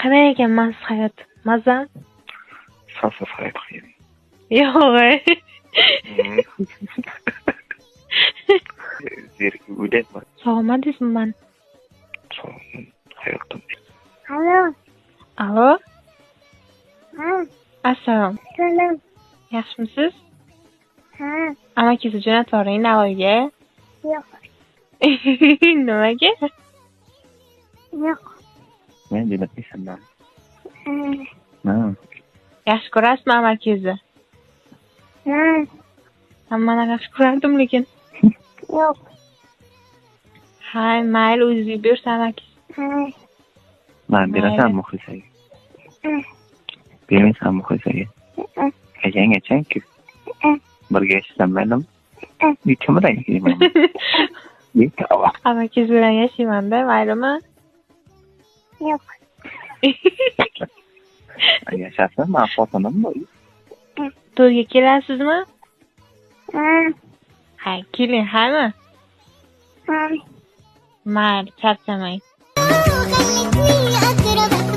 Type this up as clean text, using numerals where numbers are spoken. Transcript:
Qanday ekan mast hayot? Maza? Safsaf hayot qiyin. Yo'q. Zerikib o'ylayapman. Sog'madingizmi man? Sog'man hayotdan. Alo? Ha, Assalom. salom. Yaxshimisiz? Ha, Amakingizni jo'natib yuboring Navoiyga. yo'q, Nimaga? yo'q. Men jo'natmaysanman. Ha, Yaxshi ko'rasizmi amakingizni? ha, Hammani yaxshi ko'rardim lekin. yo'q. Hay, mayli o'zingiz buyursa amakingiz. Ha, Man berasan muxlisaga. ha, Bermaysan muxlisaga. ha, Achang-ku. ha. Birga yashasam maylimi? Kim bilan yashayman? Amakingiz bilan yashayman-da, maylimi? Yo'q. Yashasa, men xotinim bor. To'yga kelasizmi? Ha, Ha, keling, haymi? ha. Mayli, charchamang. خلتني أقرب